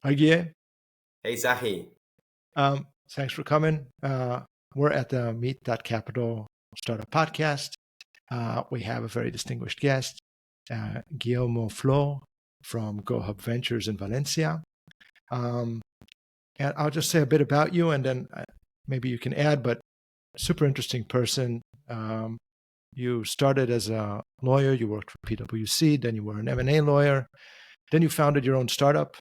Hi, Guille. Hey, Tzakhi. Thanks for coming. We're at the Meet.Capital Startup Podcast. We have a very distinguished guest, Guillermo Flor from GoHub Ventures in Valencia. Um, and I'll just say a bit about you, and then maybe you can add, but super interesting person. You started as a lawyer, you worked for PwC, then you were an M&A lawyer, then you founded your own startup,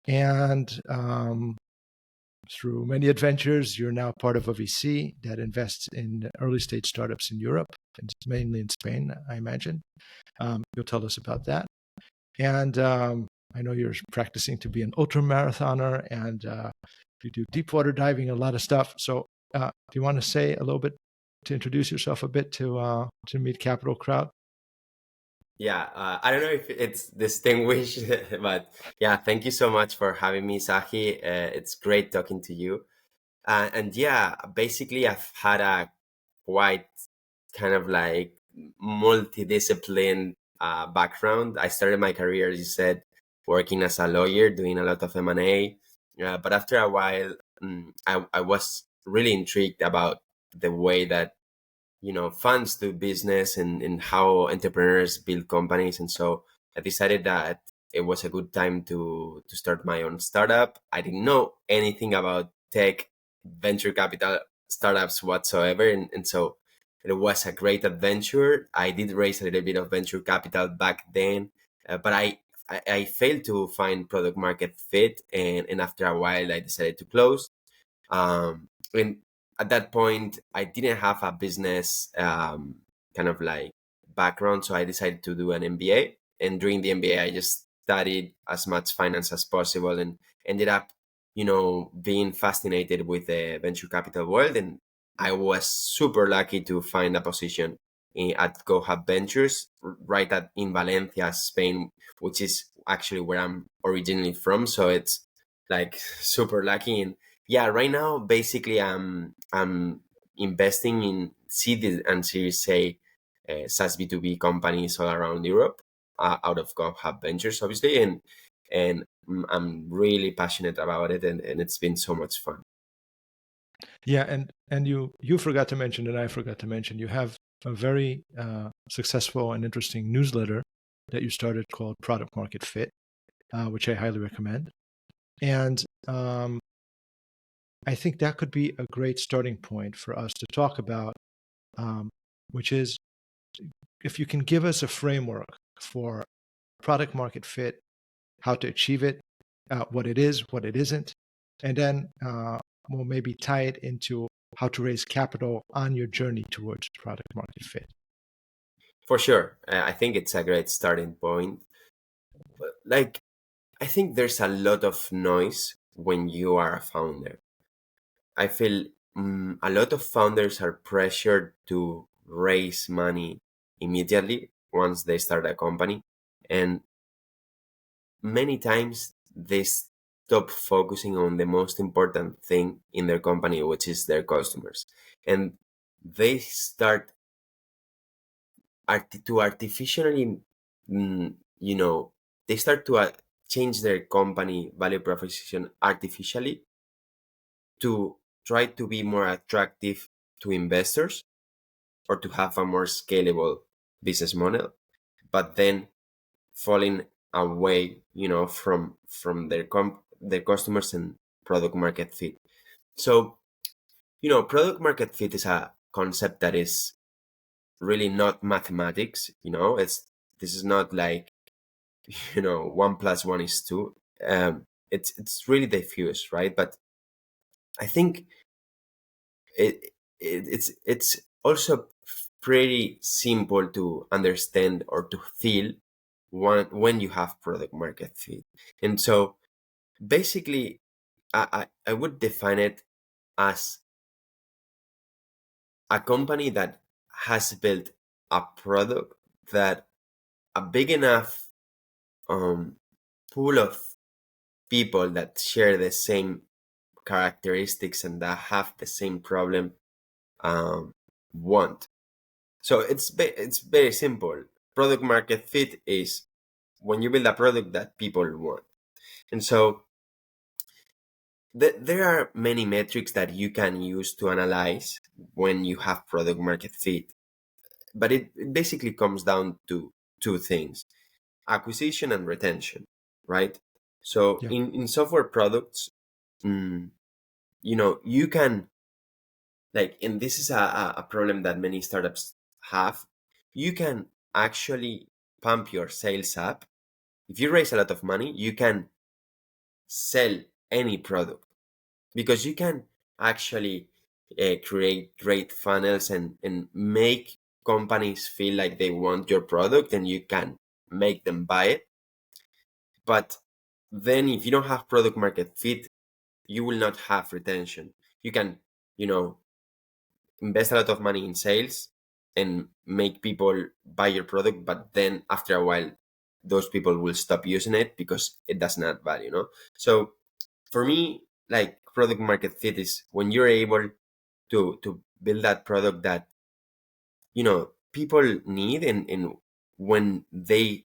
and through many adventures, you're now part of a VC that invests in early stage startups in Europe, and mainly in Spain, I imagine. You'll tell us about that. And I know you're practicing to be an ultra marathoner, and you do deep water diving, a lot of stuff. So, do you want to say a little bit to introduce yourself a bit to Meet Capital crowd? Yeah, I don't know if it's distinguished, but yeah, thank you so much for having me, Tzakhi. It's great talking to you. And yeah, basically, I've had a quite kind of like multidiscipline background. I started my career, as you said, working as a lawyer, doing a lot of M&A. But after a while, I was really intrigued about the way that funds do business and how entrepreneurs build companies. And so I decided that it was a good time to start my own startup. I didn't know anything about tech, venture capital startups whatsoever. And so it was a great adventure. I did raise a little bit of venture capital back then, but I failed to find product market fit. And after a while, I decided to close. And at that point, I didn't have a business kind of like background, so I decided to do an MBA. And during the MBA, I just studied as much finance as possible and ended up, being fascinated with the venture capital world. And I was super lucky to find a position at GoHub Ventures right in Valencia, Spain, which is actually where I'm originally from. So it's like super lucky. And yeah, right now basically I'm investing in seed and Series A SaaS B2B companies all around Europe, out of GoHub Ventures, obviously, and I'm really passionate about it, and it's been so much fun. Yeah, and you forgot to mention, and I forgot to mention, you have a very successful and interesting newsletter that you started called Product Market Fit, which I highly recommend. And I think that could be a great starting point for us to talk about, um, which is if you can give us a framework for product market fit, how to achieve it, what it is, what it isn't, and then we'll maybe tie it into how to raise capital on your journey towards product market fit. For sure, I think it's a great starting point. Like, I think there's a lot of noise when you are a founder. I feel a lot of founders are pressured to raise money immediately once they start a company. And many times they stop focusing on the most important thing in their company, which is their customers. And they start to artificially, mm, you know, they start to change their company value proposition artificially to try to be more attractive to investors or to have a more scalable business model, but then falling away, from their customers and product market fit. So, product market fit is a concept that is really not mathematics. This is not like, 1 plus 1 is 2. It's really diffuse, right? But I think it's also pretty simple to understand or to feel when you have product market fit. And so basically, I would define it as a company that has built a product that a big enough um, pool of people that share the same characteristics and that have the same problem um, want. So it's very simple. Product market fit is when you build a product that people want. And so there are many metrics that you can use to analyze when you have product market fit, but it basically comes down to two things: acquisition and retention, right? So Yeah. in software products, you can, like, and this is a problem that many startups have, you can actually pump your sales up. If you raise a lot of money, you can sell any product, because you can actually create great funnels and make companies feel like they want your product, and you can make them buy it. But then if you don't have product market fit, you will not have retention. You can, you know, invest a lot of money in sales and make people buy your product, but then after a while, those people will stop using it because it doesn't add value, no? So for me, like, product market fit is when you're able to build that product that people need, and when they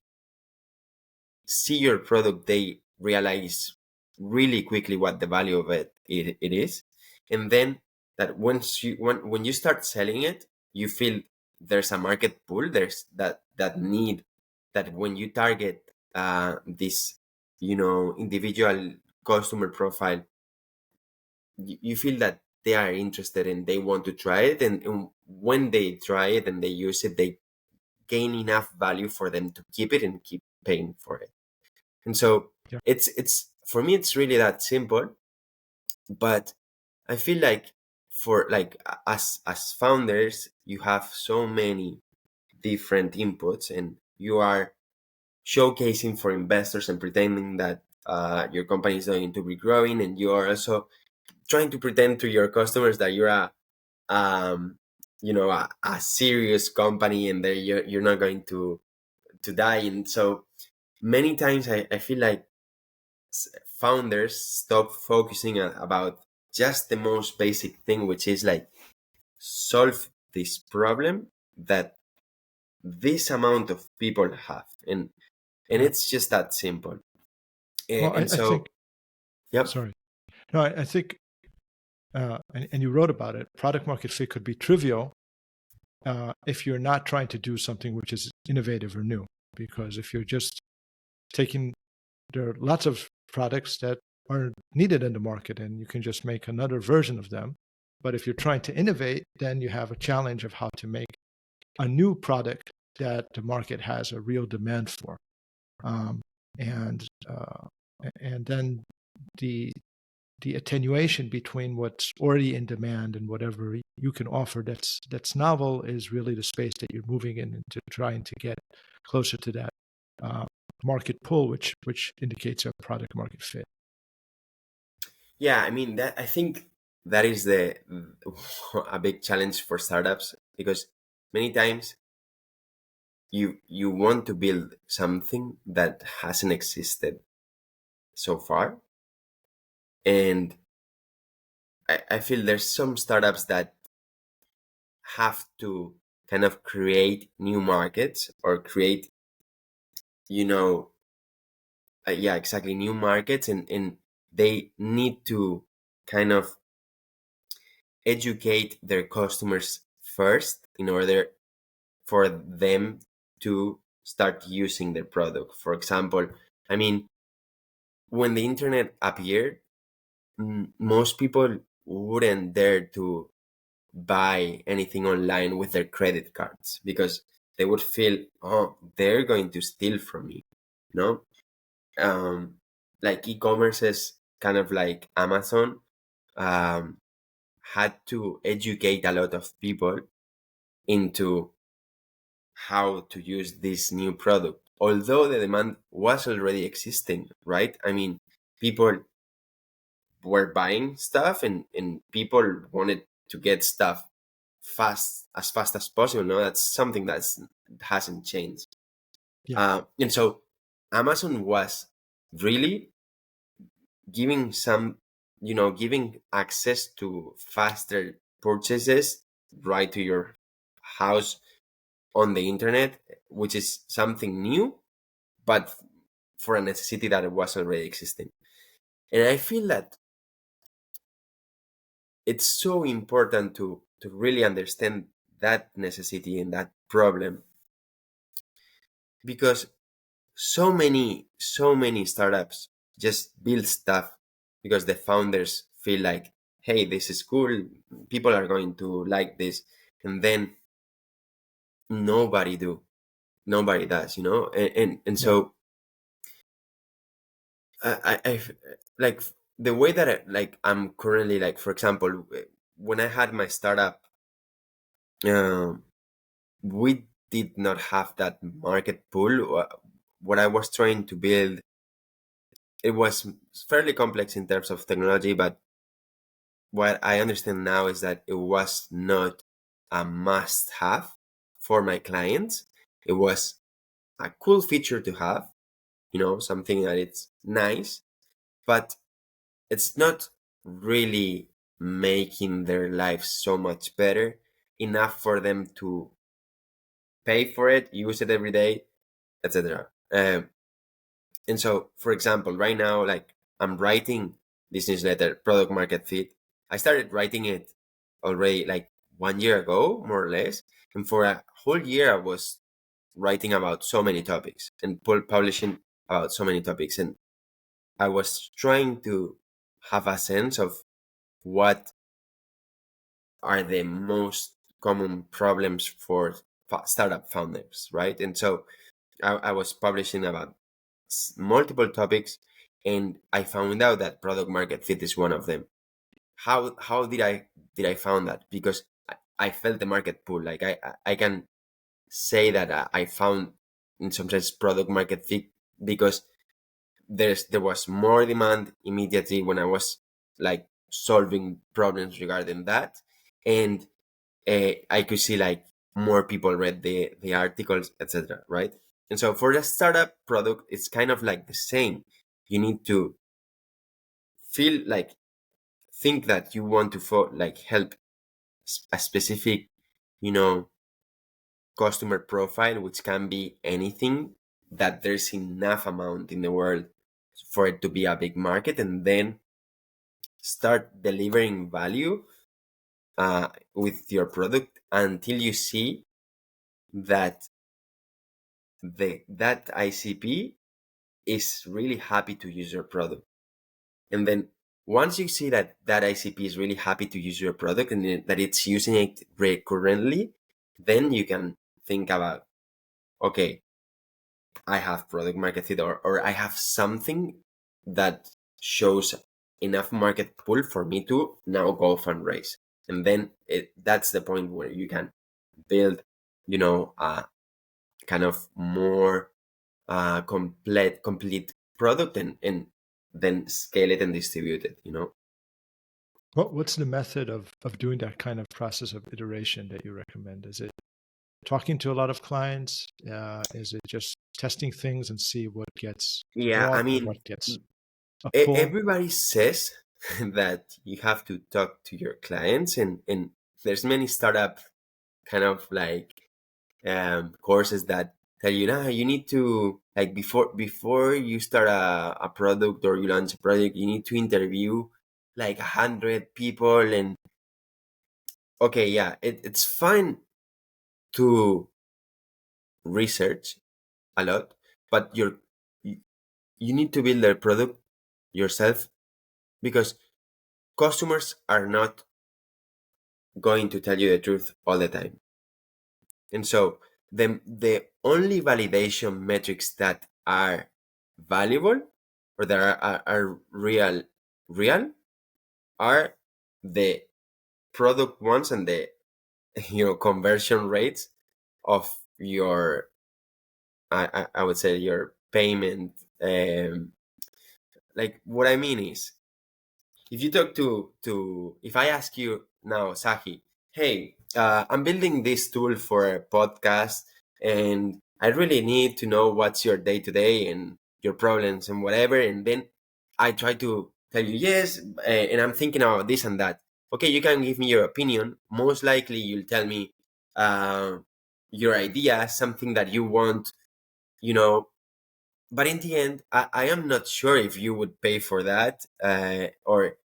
see your product, they realize really quickly what the value of it is. And then that once when you start selling it, you feel there's a market pull, there's that need, that when you target this individual customer profile, you feel that they are interested and they want to try it, and when they try it and they use it, they gain enough value for them to keep it and keep paying for it. And so Yeah. it's for me, it's really that simple. But I feel like, for like, as founders, you have so many different inputs, and you are showcasing for investors and pretending that your company is going to be growing, and you are also trying to pretend to your customers that you're um a serious company, and that you're not going to die. And so many times I feel like founders stop focusing about just the most basic thing, which is like, solve this problem that this amount of people have, and Yeah. it's just that simple. Well, And I think, so, yep. sorry. No, I think, and you wrote about it, product market fit could be trivial if you're not trying to do something which is innovative or new. Because if you're just taking, there are lots of products that are needed in the market and you can just make another version of them. But if you're trying to innovate, then you have a challenge of how to make a new product that the market has a real demand for. Um, and and then the attenuation between what's already in demand and whatever you can offer that's novel is really the space that you're moving in, into trying to get closer to that uh, market pull, which indicates a product market fit. Yeah, I mean, that I think that is the a big challenge for startups, because many times you want to build something that hasn't existed so far. And I feel there's some startups that have to kind of create new markets, or create, you know yeah, exactly, new markets, and they need to kind of educate their customers first in order for them to start using their product. For example, I mean, when the internet appeared, most people wouldn't dare to buy anything online with their credit cards, because they would feel, oh, they're going to steal from me, you know? Like, e-commerce is kind of like Amazon, um, had to educate a lot of people into how to use this new product, although the demand was already existing, right? I mean, people were buying stuff, and people wanted to get stuff fast as possible. No, that's something that's hasn't changed. Yeah. And so Amazon was really giving giving access to faster purchases right to your house on the internet, which is something new, but for a necessity that was already existing. And I feel that it's so important to really understand that necessity and that problem, because so many startups just build stuff because the founders feel like, hey, this is cool, people are going to like this, and then nobody do nobody does, and Yeah. so I like the way that I'm currently, like, for example, when I had my startup, um we did not have that market pool. What I was trying to build, it was fairly complex in terms of technology, but what I understand now is that it was not a must have for my clients. It was a cool feature to have, something that it's nice, but it's not really making their lives so much better enough for them to pay for it, use it every day, etc. And so, for example, right now, like, I'm writing this newsletter, Product Market Fit. I started writing it already like 1 year ago, more or less. And for a whole year, I was writing about so many topics and publishing about so many topics. And I was trying to have a sense of what are the most common problems for startup founders, right? And so I was publishing about multiple topics, and I found out that product market fit is one of them. How did I found that? Because I felt the market pull. Like, I can say that I found in some sense product market fit because there was more demand immediately when I was like solving problems regarding that, and I could see like more people read the articles, etc. Right? And so for the startup product, it's kind of like the same. You need to feel like, think that you want to like help a specific, you know, customer profile, which can be anything, that there's enough amount in the world for it to be a big market, and then start delivering value with your product until you see that that ICP is really happy to use your product. And then once you see that that ICP is really happy to use your product and that it's using it recurrently, then you can think about, okay, I have product market fit, or I have something that shows enough market pull for me to now go fundraise. And then that's the point where you can build, a kind of more complete product, and then scale it and distribute it. What's the method of doing that kind of process of iteration that you recommend? Is it talking to a lot of clients? Is it just testing things and see what gets Yeah, I bought or mean, what gets a pull? everybody says that you have to talk to your clients, and there's many startup kind of like courses that tell you, nah, you need to, like, before you start a product or you launch a project, you need to interview like 100 people. And okay, yeah, it's fine to research a lot, but you, you need to build their product yourself, because customers are not going to tell you the truth all the time. And so the only validation metrics that are valuable, or that are real are the product ones, and the conversion rates of your, I would say, your payment. Like, what I mean is, if you talk to if I ask you now, Tzakhi, hey, I'm building this tool for a podcast, and I really need to know what's your day to day and your problems and whatever, and then I try to tell you yes, and I'm thinking about this and that. Okay, you can give me your opinion. Most likely, you'll tell me uh, your idea, something that you want, you know. But in the end, I am not sure if you would pay for that, or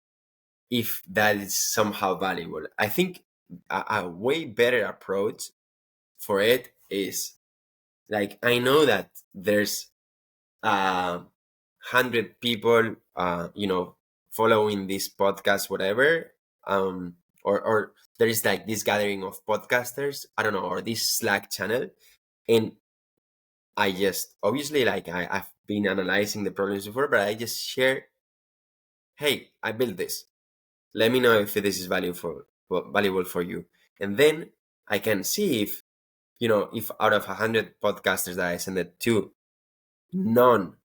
if that is somehow valuable. I think a way better approach for it is, like, I know that there's 100 people, following this podcast, whatever, or there is like this gathering of podcasters, I don't know, or this Slack channel, and I just obviously, like, I've been analyzing the problems before, but I just share, hey, I built this. Let me know if this is valuable for you, and then I can see if, if out of 100 podcasters that I send it to, none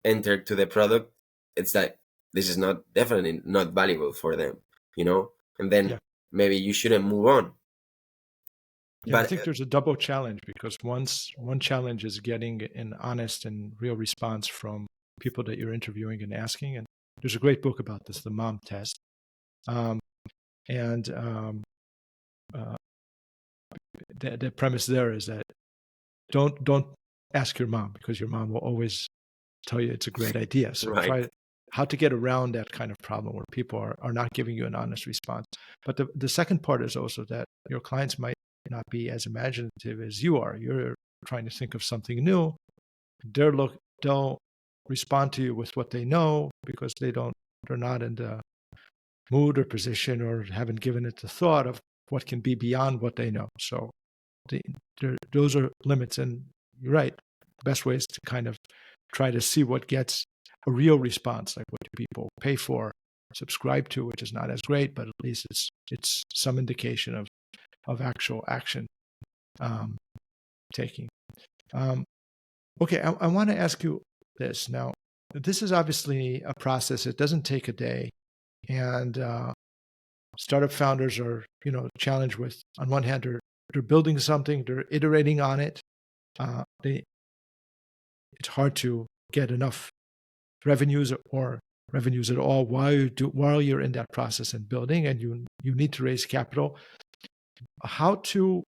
entered to the product, it's like, this is definitely not valuable for them, and then maybe you shouldn't move on. Yeah, but I think there's a double challenge, because one challenge is getting an honest and real response from people that you're interviewing and asking. And there's a great book about this, the Mom Test. The premise there is that don't ask your mom, because your mom will always tell you it's a great idea. So try how to get around that kind of problem where people are not giving you an honest response. But the second part is also that your clients might not be as imaginative as you are. You're trying to think of something new. They'll respond to you with what they know, because they're not in the mood or position, or haven't given it the thought of what can be beyond what they know. So those are limits. And you're right. The best way is to kind of try to see what gets a real response, like what do people pay for, subscribe to, which is not as great, but at least it's some indication of actual action taking. Okay, I want to ask you this. Now, this is obviously a process. It doesn't take a day. And startup founders are, challenged with, on one hand, they're building something, they're iterating on it. It's hard to get enough revenues or revenues at all while you're in that process and building, and you need to raise capital. How to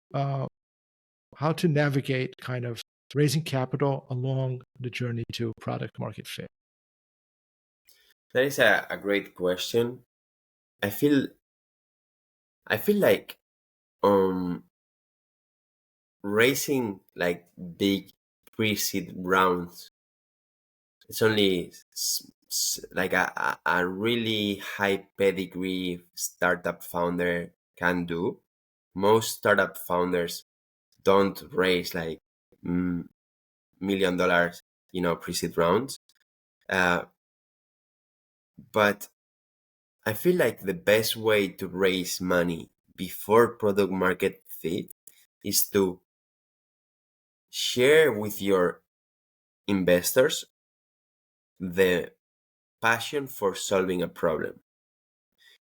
navigate kind of raising capital along the journey to product market fit? That is a great question. I feel like raising like big pre-seed rounds, it's only like a really high pedigree startup founder can do. Most startup founders don't raise like $1 million, pre-seed rounds. But I feel like the best way to raise money before product market fit is to share with your investors the passion for solving a problem.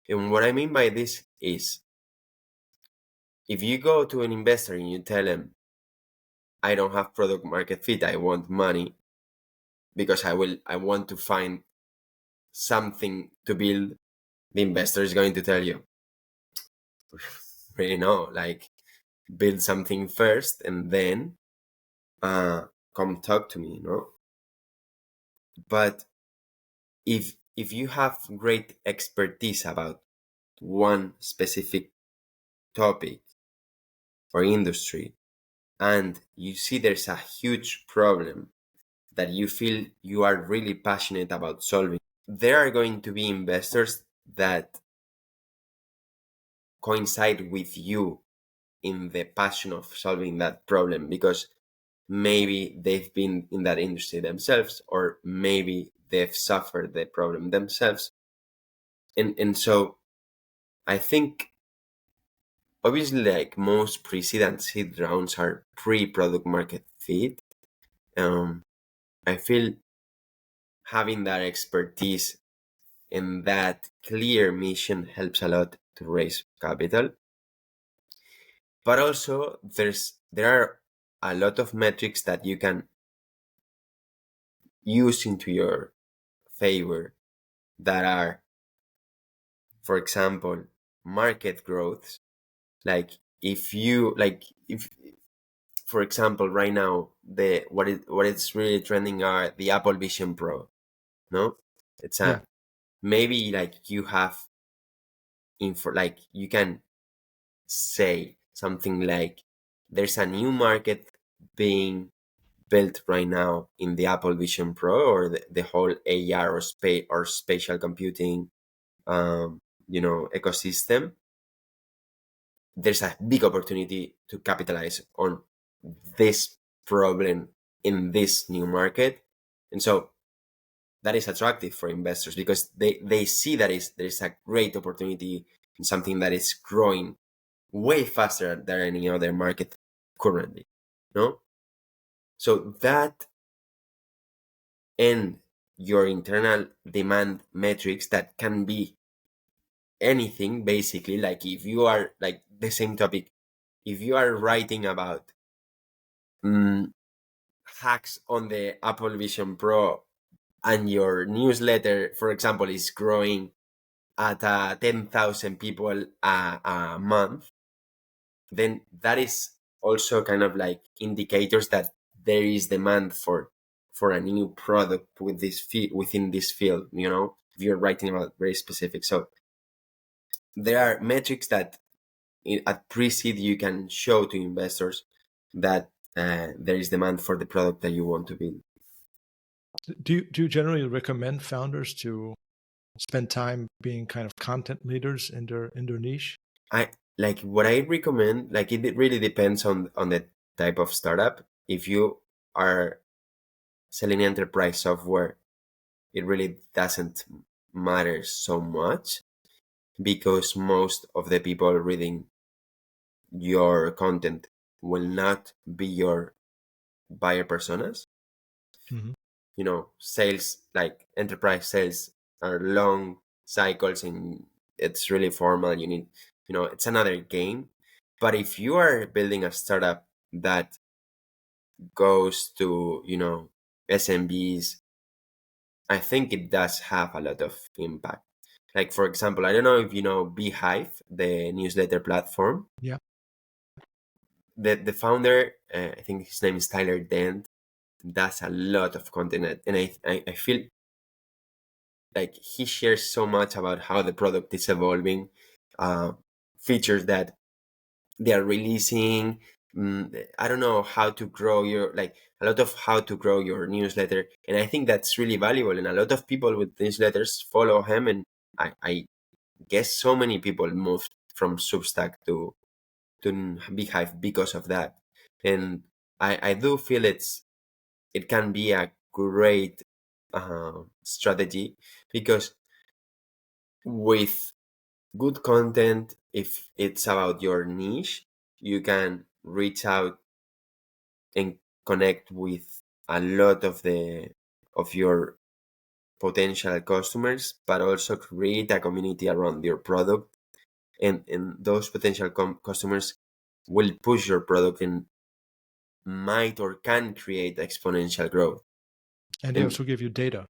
And what I mean by this is, if you go to an investor and you tell him, I don't have product market fit, I want money because I want to find something to build, the investor is going to tell you, like, build something first and then come talk to me, But if you have great expertise about one specific topic or industry, and you see there's a huge problem that you feel you are really passionate about solving, there are going to be investors that coincide with you in the passion of solving that problem, because maybe they've been in that industry themselves, or maybe they've suffered the problem themselves. And so I think, obviously, like, most pre-seed and seed rounds are pre-product market fit. I feel having that expertise and that clear mission helps a lot to raise capital. But also there are a lot of metrics that you can use into your favor, that are, for example, market growth. Like, if for example, right now, what it's really trending are the Apple Vision Pro. No, it's maybe like you have info, like you can say something like there's a new market being built right now in the Apple Vision Pro, or the whole AR or spatial computing ecosystem. There's a big opportunity to capitalize on this problem in this new market. And so that is attractive for investors because they see that there's a great opportunity in something that is growing way faster than any other market currently. No? So that, and your internal demand metrics, that can be anything basically. Like if you are, like the same topic, if you are writing about hacks on the Apple Vision Pro, and your newsletter, for example, is growing at 10,000 people a month, then that is also kind of like indicators that there is demand for a new product with this within this field. If you're writing about very specific, so there are metrics that at pre-seed you can show to investors that there is demand for the product that you want to build. Do you generally recommend founders to spend time being kind of content leaders in their niche? What I recommend, like it really depends on the type of startup. If you are selling enterprise software, it really doesn't matter so much, because most of the people reading your content will not be your buyer personas. Mm-hmm. Sales, like enterprise sales, are long cycles and it's really formal. You need, it's another game. But if you are building a startup that goes to, SMBs, I think it does have a lot of impact. Like, for example, I don't know if you know Beehive, the newsletter platform. Yeah. The founder, I think his name is Tyler Dent, does a lot of content, and I feel like he shares so much about how the product is evolving, features that they are releasing. I don't know how to grow a lot of how to grow your newsletter, and I think that's really valuable. And a lot of people with newsletters follow him, and I guess so many people moved from Substack to Beehive because of that. And I do feel it can be a great strategy, because with good content, if it's about your niche, you can reach out and connect with a lot of your potential customers, but also create a community around your product, and those potential customers will push your product and might or can create exponential growth. And they And also give you data,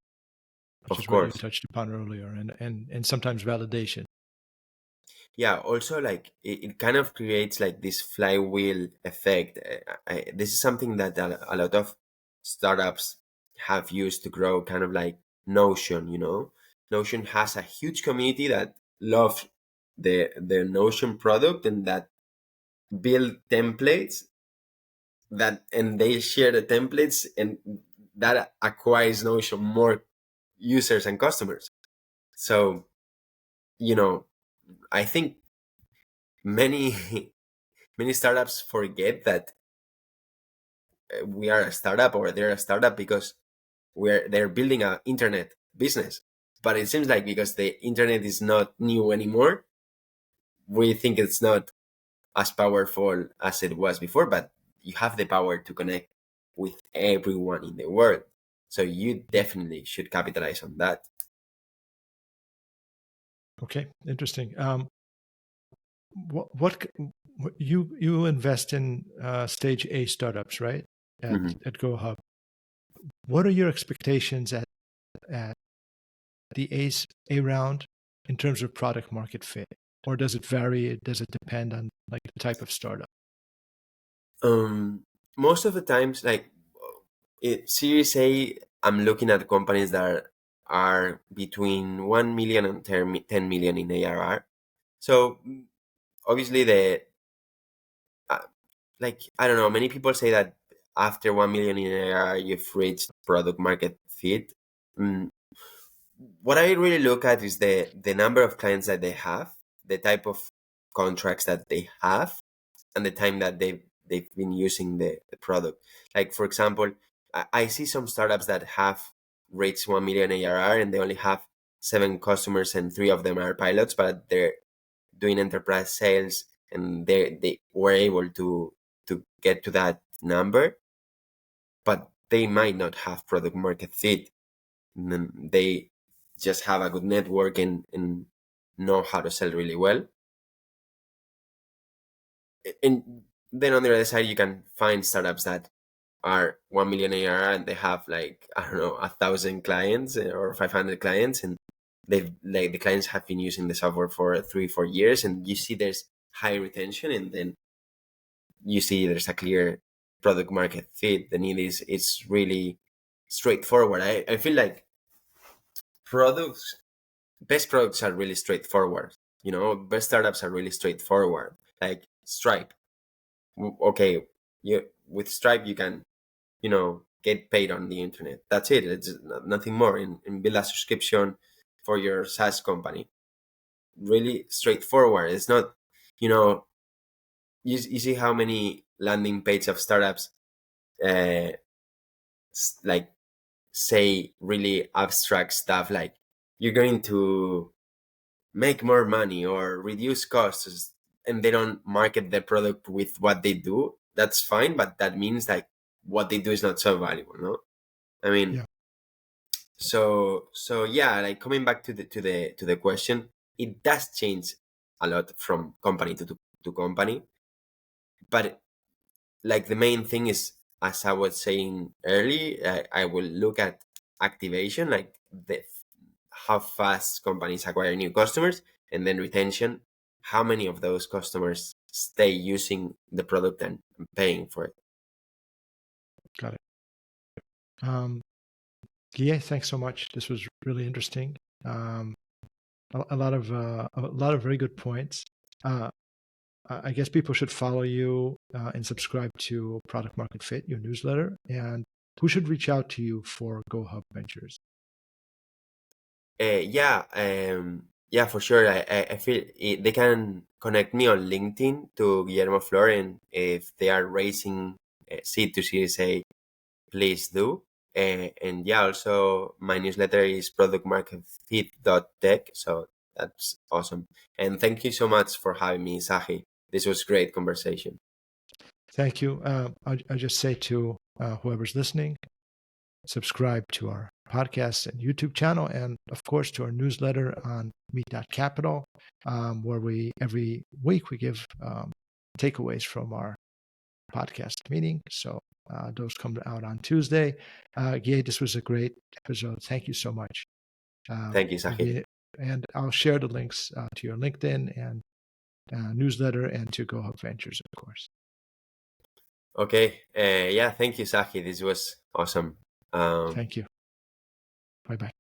which of is what you course, touched upon earlier, and sometimes validation. yeah, also like it kind of creates like this flywheel effect. This is something that a lot of startups have used to grow, kind of like Notion. Notion has a huge community that love the Notion product, and that build templates, and they share the templates, and that acquires Notion more users and customers. So, I think many many startups forget that we are a startup, or they're a startup, because they're building an internet business. But it seems like because the internet is not new anymore, we think it's not as powerful as it was before. But you have the power to connect with everyone in the world, so you definitely should capitalize on that. Okay, interesting. What you invest in stage A startups, right? At Mhm. GoHub. What are your expectations at the A round in terms of product market fit, or does it vary? Does it depend on like the type of startup? Most of the times, like Series A, I'm looking at companies that are between 1 million and 10 million in ARR. So obviously uh, like, I don't know, many people say that after 1 million in ARR, you've reached product market fit. Mm, what I really look at is the number of clients that they have, the type of contracts that they have, and the time that they've been using the product. Like for example, I see some startups that have reached 1 million ARR and they only have 7 customers and 3 of them are pilots, but they're doing enterprise sales and they were able to get to that number, but they might not have product market fit. And then they just have a good network and know how to sell really well. And then on the other side, you can find startups that are 1 million ARR and they have like, I don't know, 1,000 clients or 500 clients, and they've like the clients have been using the software for 3-4 years, and you see there's high retention, and then you see there's a clear product market fit. The need is it's really straightforward. I feel like products best products are really straightforward. Best startups are really straightforward. Like Stripe. Okay, you with Stripe you can get paid on the internet. That's it. It's nothing more. And build a subscription for your SaaS company. Really straightforward. It's not, you know, you see how many landing page of startups uh, like say really abstract stuff like you're going to make more money or reduce costs, and they don't market the product with what they do. That's fine, but that means like what they do is not so valuable, no? I mean, Yeah, so yeah, like coming back to the question, it does change a lot from company to company, but like the main thing is, as I was saying early, I will look at activation, like how fast companies acquire new customers, and then retention, how many of those customers stay using the product and paying for it. got it. Guille, thanks so much. This was really interesting. Um, a lot of very good points. Uh, I guess people should follow you and subscribe to Product Market Fit, your newsletter. And who should reach out to you for GoHub Ventures? Yeah, for sure. I feel they can connect me on LinkedIn to Guillermo Flor, and if they are raising seed to Series A, please do. And yeah, also my newsletter is productmarketfit.tech. So that's awesome. And thank you so much for having me, Tzakhi. This was great conversation. Thank you. I just say to whoever's listening, subscribe to our podcast and YouTube channel, and of course to our newsletter on Meet.Capital, where every week we give takeaways from our podcast meeting. So those come out on Tuesday. Guy, this was a great episode. Thank you so much. Thank you, Tzakhi. And I'll share the links to your LinkedIn and newsletter and to GoHub Ventures, of course. Okay. Yeah, thank you, Tzakhi. This was awesome. Thank you. Bye bye.